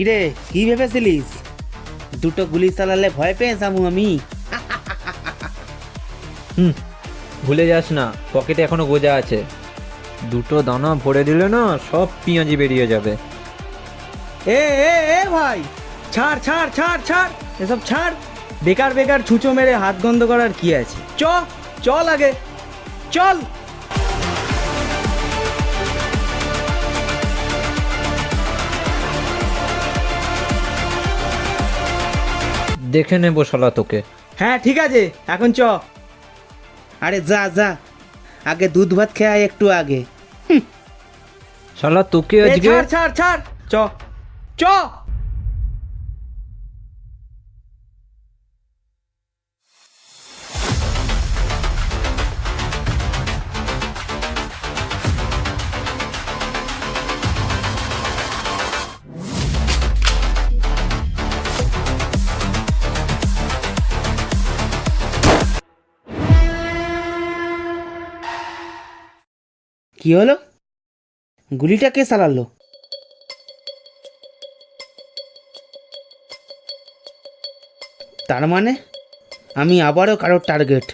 কিরে, কি ভেবেছিলিস দুটো গুলি চালালে ভয় পেয়ে যাবো আমি? ভুলে যাস না, পকেটে এখনো গোজা আছে। দুটো দানা ভরে দিলে না সব পেঁয়াজি বেরিয়ে যাবে। এ এ এ ভাই, ছাড় ছাড় ছাড় ছাড়, এসব ছাড়। বেকার বেকার ছুঁচো মেরে হাত গন্ধ করার কি আছে? চল আগে চল। দেখে নেবো শালা তোকে। হ্যাঁ ঠিক আছে, এখন চ। আরে যা যা, আগে দুধ ভাত খেয়ে আয় একটু আগে। শালা তোকে এ, আজকে ছাড় ছাড় ছাড়, চ চ। কি হলো? গুলিটা কে চালালো? তার মানে আমি আবারও কারোর টার্গেট।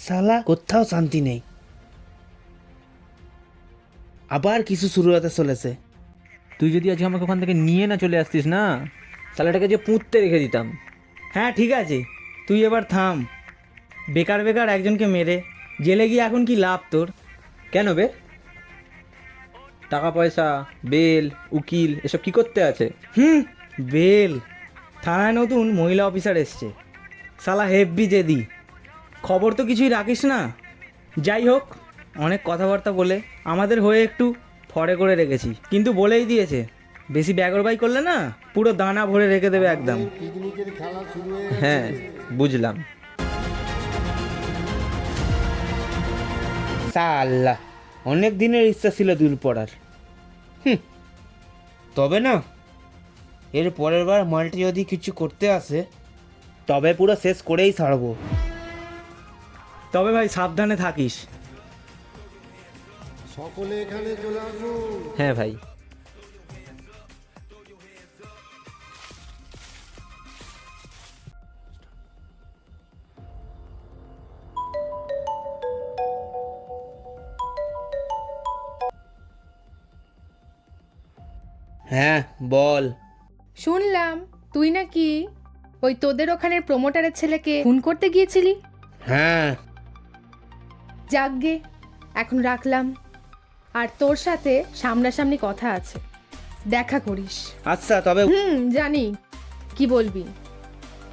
শালা কোথাও শান্তি নেই, আবার কিছু শুরু হতে চলেছে। তুই যদি আজকে আমাকে ওখান থেকে নিয়ে না চলে আসতিস না, শালাটাকে যে পুঁততে রেখে দিতাম। হ্যাঁ ঠিক আছে, তুই এবার থাম। বেকার বেকার একজনকে মেরে জেলে গিয়ে এখন কি লাভ তোর? কেন বে? টাকা পয়সা, বেল, উকিল এসব কি করতে আছে? বেল? থানায় নতুন মহিলা অফিসার এসছে, শালা হেব্বি জেদি। খবর তো কিছুই রাখিস না। যাই হোক, অনেক কথাবার্তা বলে আমাদের হয়ে একটু ফড়ে করে রেখেছি, কিন্তু বলেই দিয়েছে বেশি ব্যাগরবাই করলে না পুরো দানা ভরে রেখে দেবে একদম। হ্যাঁ বুঝলাম। শালা অনেক দিনের ইচ্ছা ছিল দুল পড়ার। তবে না, এর পরের বার মালটি যদি কিছু করতে আসে তবে পুরো শেষ করেই ছাড়বো। তবে ভাই সাবধানে থাকিস। সকলে এখানে চলে আসুন। হ্যাঁ ভাই। হ্যাঁ বল। শুনলাম তুই নাকি ওই তোদের ওখানের প্রমোটারের ছেলেকে খুন করতে গিয়েছিলি। হ্যাঁ যাকগে, এখন রাখলাম। আর তোর সাথে সামনাসামনি কথা আছে, দেখা করিস। আচ্ছা তবে জানি কি বলবি।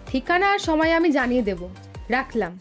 ঠিকানা আর সময় আমি জানিয়ে দেব। রাখলাম।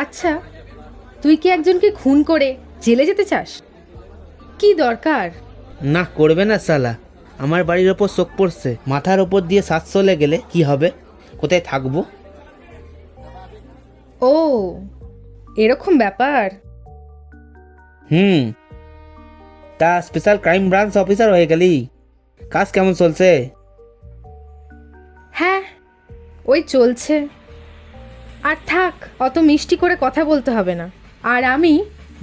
আচ্ছা, তুই কি একজনকে খুন করে জেলে যেতে চাস? কি দরকার? না, করবে না শালা। আমার বাড়ির ওপর শোক পড়ছে, মাথার ওপর দিয়ে শ্বাস চলে গেলে কি হবে? কোথায় থাকবো? ও এরকম ব্যাপার। তা স্পেশাল ক্রাইম ব্রাঞ্চ অফিসার হয়ে গেলি? কাজ কেমন চলছে? হ্যাঁ ওই চলছে। আর থাক, অত মিষ্টি করে কথা বলতে হবে না। আর আমি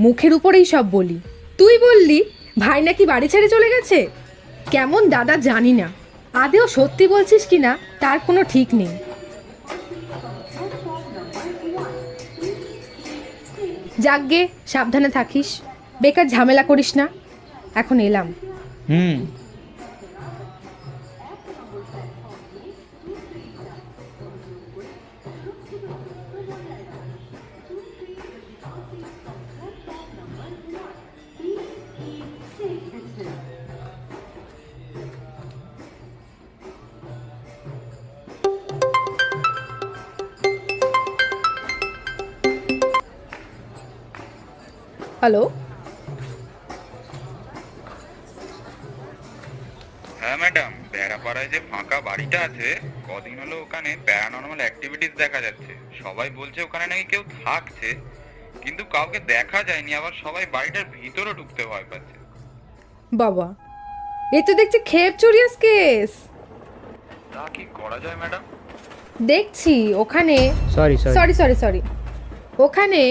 মুখের উপরেই সব বলি। তুই বললি ভাই নাকি বাড়ি ছেড়ে চলে গেছে। কেমন দাদা জানি না, আদেও সত্যি বলছিস কি না তার কোনো ঠিক নেই। যাকগে, সাবধানে থাকিস, বেকার ঝামেলা করিস না। এখন এলাম। হুম। হ্যালো, হ্যাঁ ম্যাডাম, বেড়াপাড়ায় যে ফাঁকা বাড়িটা আছে, কদিন হলো ওখানে প্যারানর্মাল অ্যাক্টিভিটিস দেখা যাচ্ছে। সবাই বলছে ওখানে নাকি কেউ থাকছে, কিন্তু কাউকে দেখা যায়নি। আবার সবাই বাড়িটার ভিতরে ঢুকতে ভয় পাচ্ছে। বাবা, এ তো দেখছি খেপ চুরিয়াস কেস। তা কি করা যায় ম্যাডাম? দেখছি ওখানে সরি সরি সরি সরি ওখানে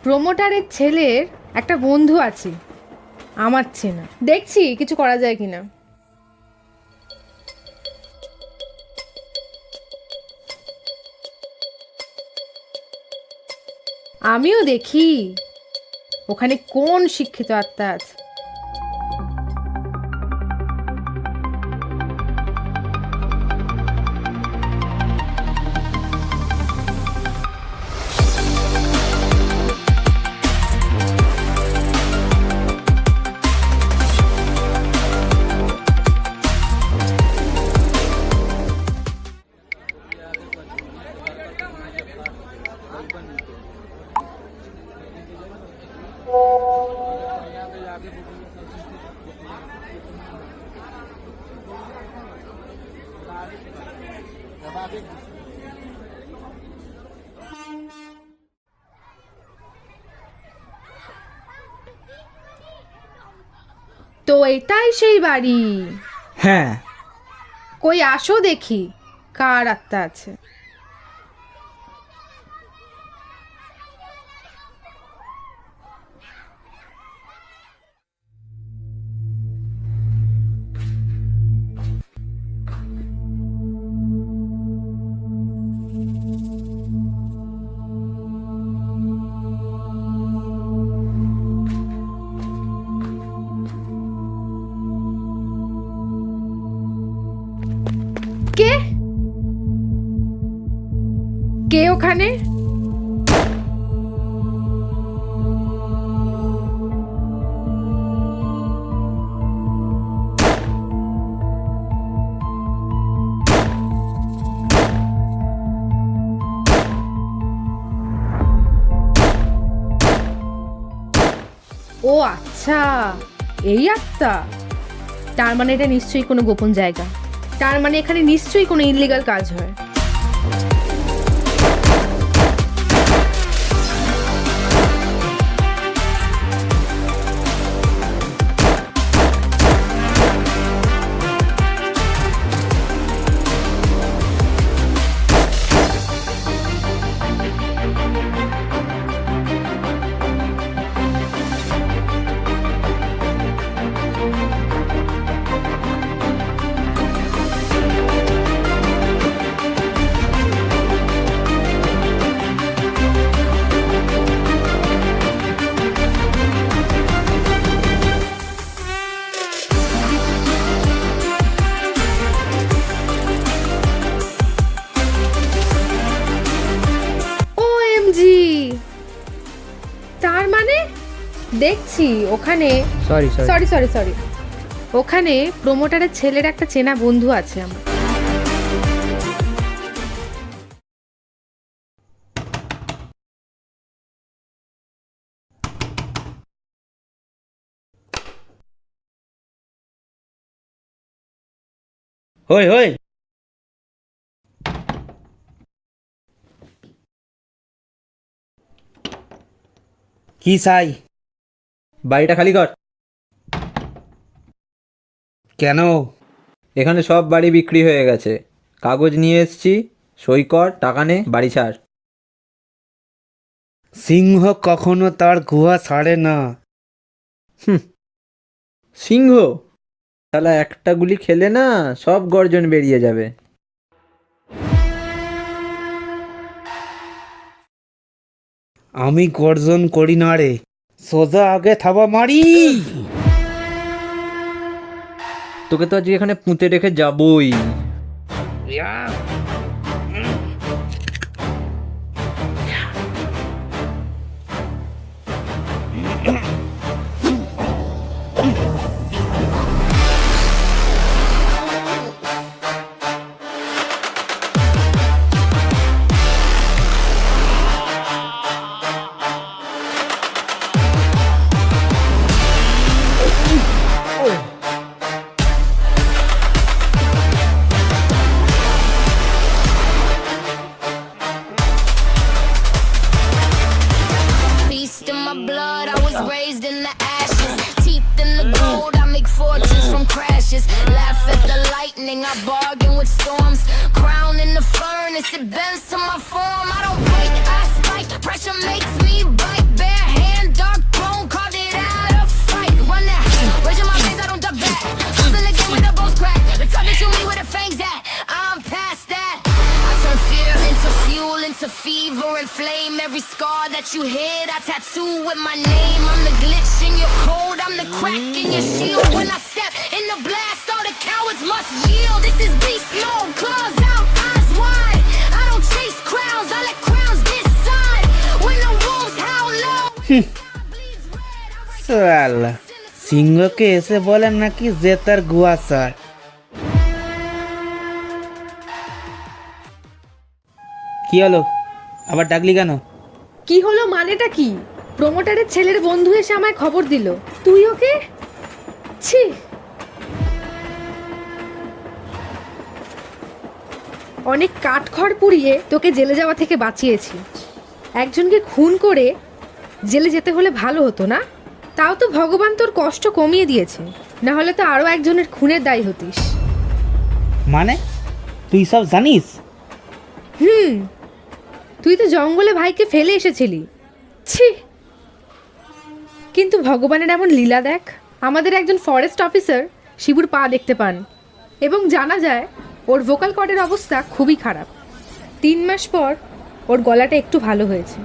প্রমোটারের ছেলের একটা বন্ধু আছে আমার চেনা। দেখছি কিছু করা যায় কিনা। আমিও দেখি ওখানে কোন শিক্ষিত আত্মা আছে। তো এটাই সেই বাড়ি। হ্যাঁ। কই আসো দেখি কার আত্মা আছে। কে কে ওখানে? ও আচ্ছা, এই আত্মা। তার মানে এটা নিশ্চয়ই কোনো গোপন জায়গা। তার মানে এখানে নিশ্চয়ই কোনো ইনলিগাল কাজ হয়। OMG, তার মানে দেখছি ওখানে সরি সরি সরি সরি ওখানে প্রমোটারের ছেলের একটা চেনা বন্ধু আছে আমার। হই হই, কি চাই? বাড়িটা খালি কর। কেন? এখানে সব বাড়ি বিক্রি হয়ে গেছে। কাগজ নিয়ে এসছি, সই কর, টাকা নে, বাড়ি ছাড়। সিংহ কখনো তার গুহা ছাড়ে না। সিংহ? শালা একটা গুলি খেলে না সব গর্জন বেরিয়ে যাবে। আমি গর্জন করি না রে, সোজা আগে থাবা মারি। তোকে তো আজকে এখানে পুঁতে রেখে যাবই। Beast in my blood, I was raised in the ashes. Teeth in the gold, I make fortunes from crashes. Laugh at the lightning, I bargain with storms. Crown in the furnace, it bends to my form. I don't bite, I spike. Pressure makes me bite. Bare hand, dark throne, carved it out of fight. Run that, raising my face, I don't duck back. Hustle again with the bones crack. The time to shoot me where the fangs at. I'm past that. I turn fear into fuel, into fever and flame. Every scar that you hit, I tattoo with my name. I'm the glitch in your code, I'm the crack in your shield. When I step in the blast, all the cowards must yield. This is beast mode, claws out, eyes wide. I don't chase crowns, I let crowns decide. When the wolves howl low, সালা সিংহকে এসে বলেন নাকি যে তার গুয়া sir. কি হলো, আবার ডাকলি কেন? কি হলো মানেটা কি? প্রমোটারের ছেলের বন্ধু এসে আমায় খবর দিল তুই ওকে। ছি, অনেক কাঠখড় পুড়িয়ে তোকে জেলে যাওয়া থেকে বাঁচিয়েছি। একজনকে খুন করে জেলে যেতে হলে ভালো হতো না? তাও তো ভগবান তোর কষ্ট কমিয়ে দিয়েছে, না হলে তো আরও একজনের খুনের দায়ী হতিস। মানে তুই সব জানিস? তুই তো জঙ্গলে ভাইকে ফেলে এসেছিলি। ছি, কিন্তু ভগবানের এমন লীলা দেখ। আমাদের একজন ফরেস্ট অফিসার শিবুর পা দেখতে পান এবং জানা যায় ওর ভোকাল কর্ডের অবস্থা খুবই খারাপ। 3 মাস পর ওর গলাটা একটু ভালো হয়েছে।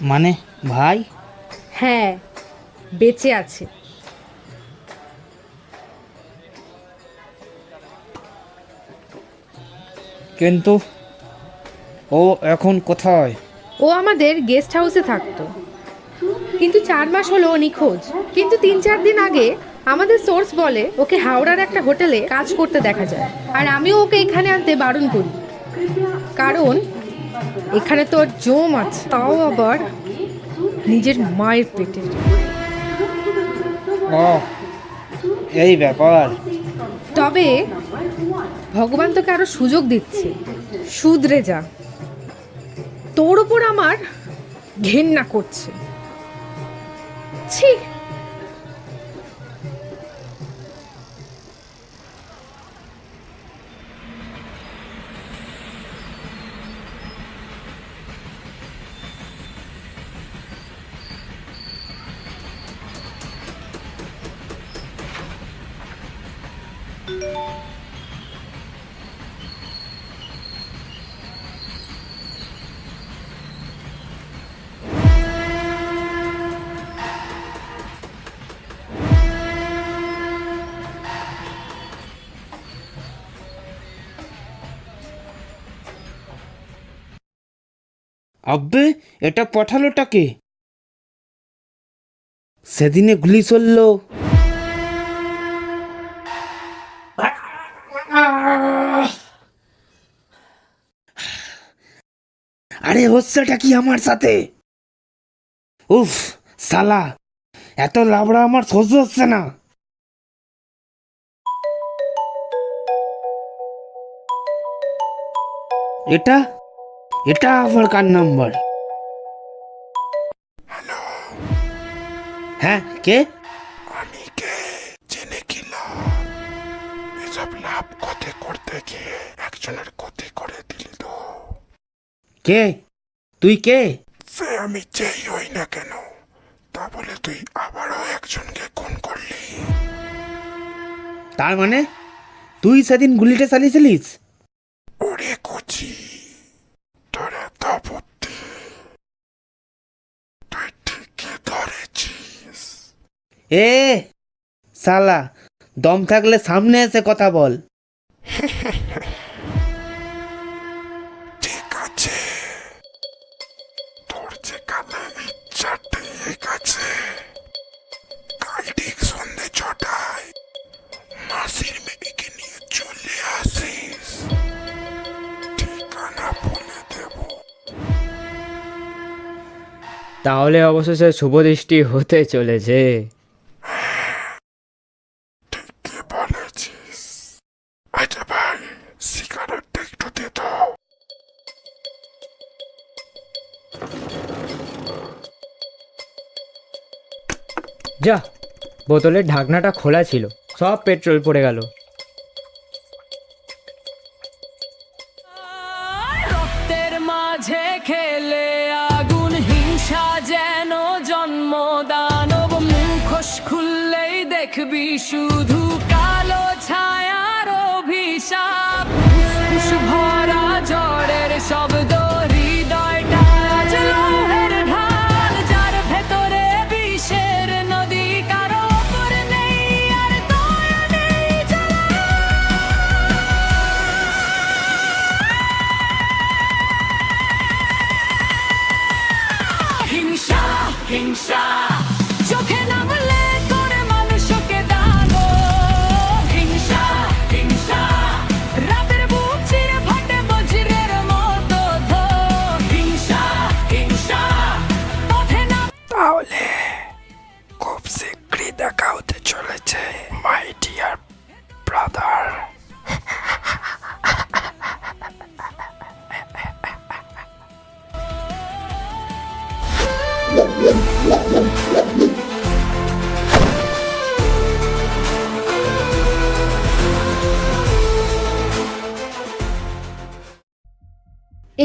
মানে ভাই? হ্যাঁ, বেঁচে আছে। কিন্তু ও এখন কোথায়? ও আমাদের গেস্ট হাউসে থাকতো, কিন্তু 4 মাস হলো ও নিখোঁজ। কিন্তু 3-4 দিন আগে আমাদের সোর্স বলে ওকে হাওড়ার একটা হোটেলে কাজ করতে দেখা যায়। আর আমিও ওকে এখানে আনতে বারণ করি, কারণ এখানে তো ওর জম আছে, তাও আবার নিজের মায়ের পেটে। ও, এই ব্যাপার। তবে ভগবান তোকে আরো সুযোগ দিচ্ছে, শুধরে যা। তোর ওপর আমার ঘেন্না করছে। ছি, আব্বে, এটা পাঠালোটাকে? সেদিনে গুলি চললো। আরে হচ্ছেটা কি আমার সাথে? উফ সালা, এত লাবড়া আমার সহ্য হচ্ছে না। এটা এটা আবার কার নাম্বার? হ্যাঁ, কে? আমি কে জেনে কি লাভ? এসব লাভ ক্ষতি করতে গিয়ে একজনের ক্ষতি করে দিলি তো। কে তুই? কে? সে আমি যেই হই না কেন, তা বলে তুই আবারও একজনকে খুন করলি। তার মানে তুই সেদিন গুলিটা চালিয়েছিলিস? ওরে কচি, তোর এত বুদ্ধি, তুই ঠিকই ধরেছিস। এ শালা, দম থাকলে সামনে এসে কথা বল। ঠিক আছে, তোর যেখানে ইচ্ছা ঠিক আছে, কাল ঠিক সন্ধ্যে 6টায় মাসির মেয়েকে নিয়ে চলে আসিস, ঠিকানা বলে দেব। তাহলে অবশেষে শুভ দৃষ্টি হতে চলেছে। ঠিকই বলেছিস। আচ্ছা ভাই, সিগারেটটা একটু দে তো। যা, বোতলের ঢাকনাটা খোলা ছিল, সব পেট্রোল পড়ে গেল। রক্তের মাঝে খেলে আগুন, হিংসা যেন জন্ম দানব, মুখোশ খুললেই দেখবি শুধু কালো ছায়ার অভিশাপ, ফুসফুস ভরা ঝড়ের শব্দ, হৃদয়টা আজ লোহের ঢাল, যার ভেতরে বিষের নদী, কারো ওপর নেই আর দয়া নেই জ্বালা। হিংসা হিংসা চোখে নামলে করে মানুষকে দাগো, হিংসা হিংসা রাতের বুক চিরে ফাটে বজ্রের মতো ধো, হিংসা হিংসা পথে না। তাহলে খুব শীঘ্রই দেখা হতে চলেছে মাই ডিয়ার ব্রাদার।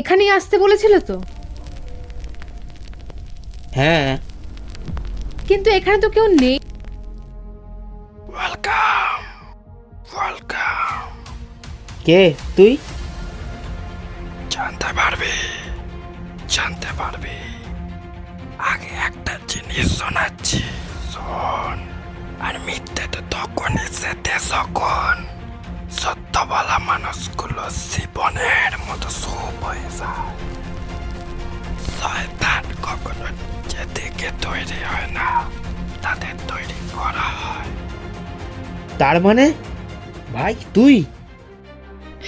এখানেই আসতে বলেছিল তো, হ্যাঁ, কিন্তু এখানে তো কেউ নেই। Welcome welcome. কে তুই? জানতে পারবি, জানতে পারবি। আগে একটা জিনিস শোনাচ্ছি, শোন। আর মিথ্যে তো তখনই সেতে যখন সত্য বলা মানুষগুলো জীবনের মতো শুভ হয়ে যায়। শয়তান কখনো নিজে থেকে তৈরি হয় না, তাদের তৈরি করা হয়। তার মানে ভাই তুই?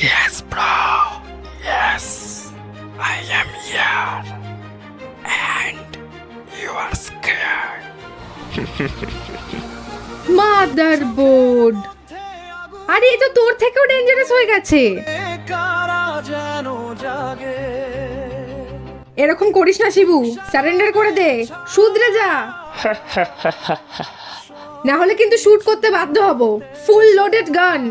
Yes, bro. Yes, I am here. And you are scared. Mother board, আরে এই তো তোর থেকেও ডেঞ্জারাস হয়ে গেছে। এরকম করিস না শিবু, সারেন্ডার করে দে, শুধরে যা, না হলে কিন্তু শুট করতে বাধ্য হব। ফুল লোডেড গান।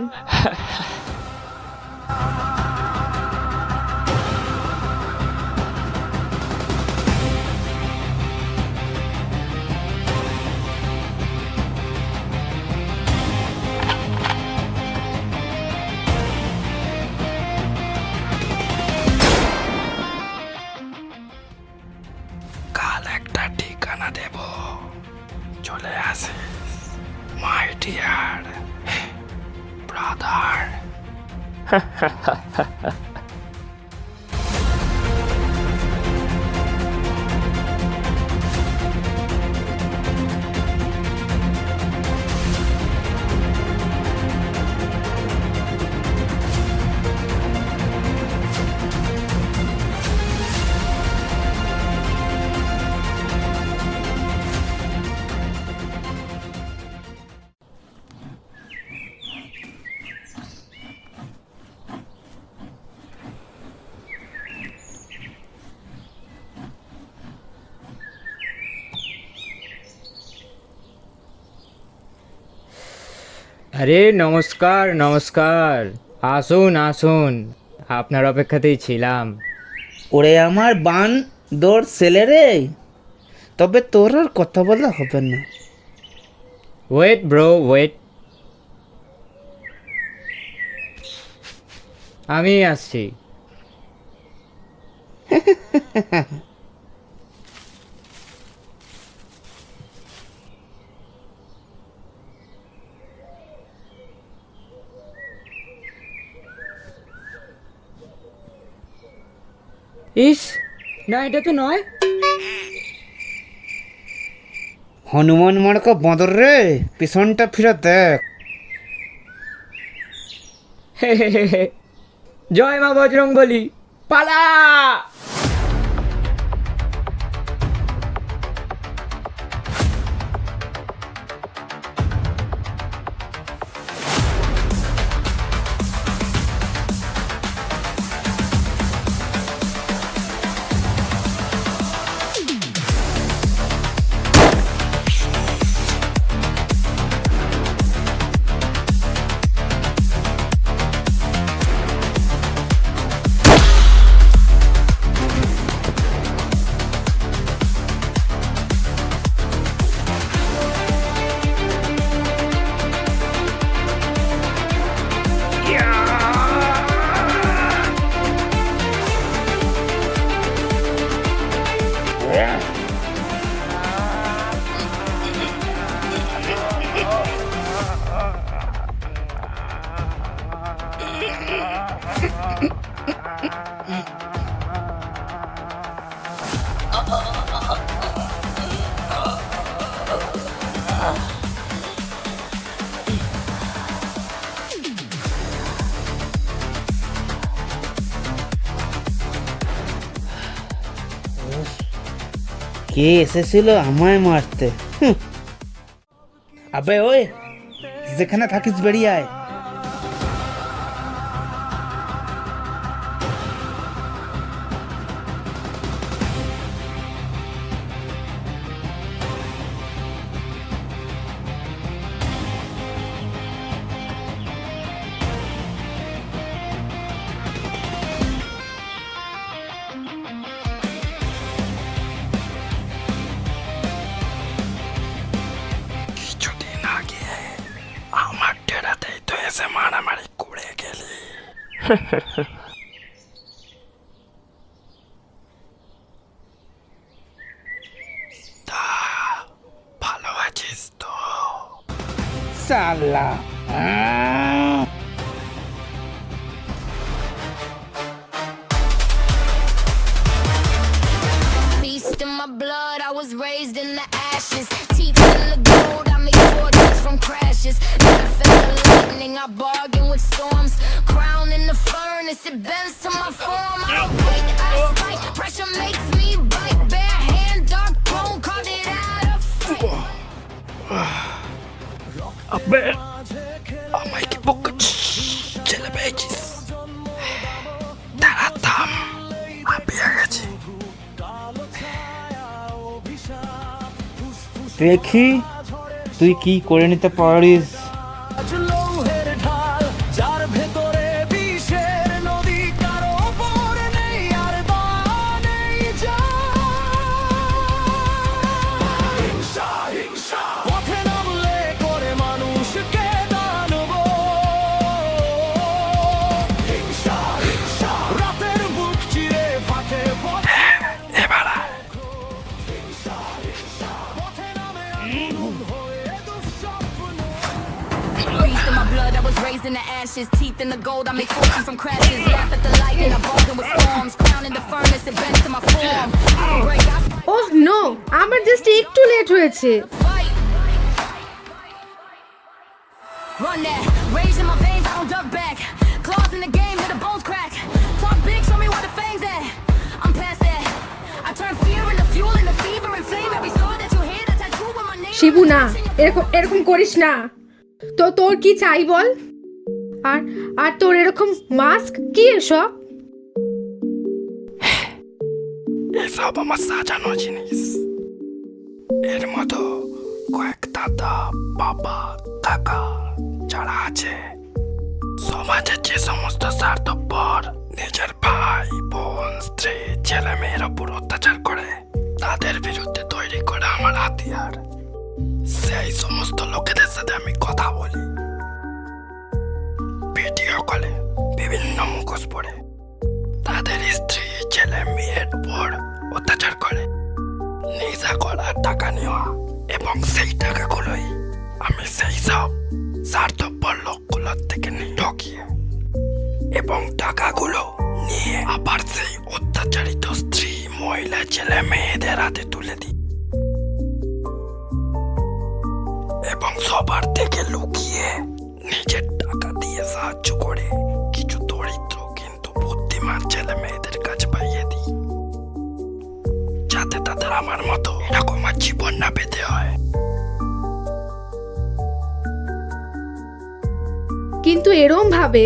কাল একটা ঠিকানা দেব, চলে আসিস মাই ডিয়ার ব্রাদার। আরে নমস্কার নমস্কার, আসুন আসুন, আপনার অপেক্ষাতেই ছিলাম। ওরে আমার বান দৌড় ছেলে রে, তবে তোর আর কথা বলা হবে না। ওয়েট ব্রো ওয়েট, আমি আসছি। ইস, না এটা তো নয়। হনুমান মার্কা বাঁদর রে, পিছনটা ফিরে দেখ। জয় মা বজরংবলী, পালা! কে এসেছিল আমায় মারতে? আবে ওই, যেখানে থাকিস বেরিয়ে আয়। কিছুদিন আগে আমার ডেরাতেই তো এসে মারামারি করে গেলি। তা ভালো আছিস তো? সালা Beast in my blood, I was raised in the ashes. Teeth in the gold, I make fortunes from crashes. Never felt the lightning, I bargain with storms. Crown in the furnace, it bends to my form. I wait, I spike, pressure makes me bite. Bare hand, dark bone, carved it out of fight. আবে আমায় কি বুক ছেলে পেয়েছিস? তারা থাম, আমি গেছি। দেখি তুই কি করে নিতে পারিস। লৌহের ঢাল, যার ভেতরে বিষের নদী, কারো ওপর নেই আর দয়া নেই যা। হিংসা হিংসা পথে নামলে করে মানুষকে দানব। হিংসা হিংসা রাতের বুক চিরে ফাটে পথে। এবার পথে নামে আগুন হয়ে দুঃস্বপ্ন। Beast in my blood, I was raised in the ashes. Teeth in the gold, I make fortunes from crashes. Laugh at the lightning, I bargain with storms. Crown in the furnace, it bends to my form. I don't break, I oh no, আমার just একটু late হয়েছে। fight. Run that, rage in my veins, I don't duck back. Claws in the game, hit the bones crack. Talk big, show me where the fangs at. I'm past that. I turn fear into fuel, into fever and flame. Every scar that you hear, that tattoo with my name. Shibu না, এরকম এরকম করিস না। তো তোর কি চাই বল? আর আর তোর এরকম মাস্ক কি এসব? এসব আমার সাজানো জিনিস। এর মতো কয়েক দাদা, বাবা, কাকা যারা আছে, সমাজের যে সমস্ত স্বার্থপর নিজের ভাই, বোন, স্ত্রী, ছেলে মেয়ের উপর অত্যাচার করে, তাদের বিরুদ্ধে তৈরি করা আমার হাতিয়ার। সেই সমস্ত লোকেদের সাথে আমি কথা বলি ভিডিও কলে, বিভিন্ন মুখোশ পরে তাদের স্ত্রী, ছেলে মেয়ের উপর অত্যাচার করে, নেশা করা, টাকা নেওয়া, এবং সেই টাকাগুলোই আমি সেই সব স্বার্থপর লোকগুলোর থেকে ঠকিয়ে এবং টাকাগুলো নিয়ে আবার সেই অত্যাচারিত ছেলে মেয়েদের হাতে তুলে দিই এবং সবার থেকে লুকিয়ে নিজের টাকা দিয়ে সাহায্য করে কিছু দরিদ্র কিন্তু বুদ্ধিমান ছেলে মেয়েদের কাছে পাইয়ে দিই, যাতে তাদের আমার মতো এরকম আর জীবন না পেতে হয়। কিন্তু এরম ভাবে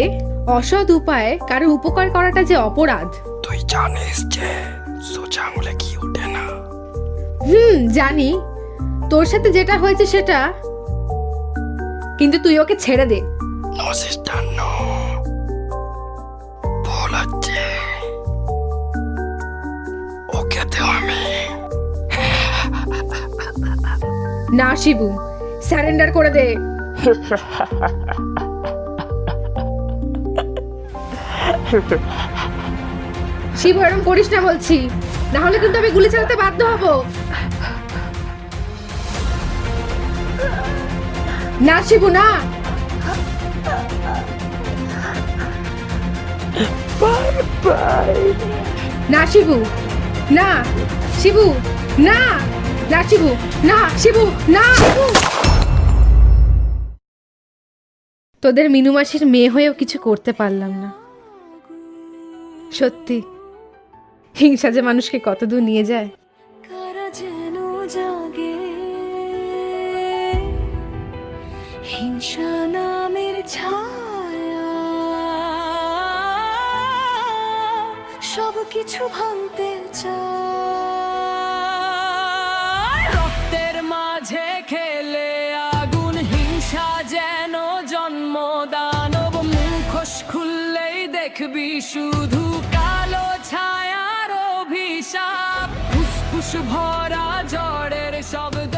অসৎ উপায়ে কারো উপকার করাটা যে অপরাধ। তুই জানিস যে সোজা আঙুলে কি ওঠে না। জানি, তোর সাথে যেটা হয়েছে সেটা, কিন্তু তুই ওকে ছেড়ে দে। নো সিস্টার নো, ভুল হচ্ছে। ওকে দেও আমি। না শিবু, স্যারেন্ডার করে দে। শিবু এরকম করিস না বলছি, না হলে কিন্তু আমি গুলি চালাতে বাধ্য হব। না শিবু না। না শিবু না, শিবু না, না শিবু না, শিবু না। তোদের মিনু মাসির মেয়ে হয়েও কিছু করতে পারলাম না। সত্যি হিংসা যে মানুষকে কতদূর নিয়ে যায়। কারা যেন জাগে হিংসা নামের ছায়া, সব কিছু ভাঙতে চায়। রক্তের মাঝে খেলে আগুন, হিংসা যেন জন্ম দানব। মুখোশ খুললেই দেখবি শুধু কালো ছায়ার অভিশাপ। ফুসফুস ভরা ঝড়ের শব্দ,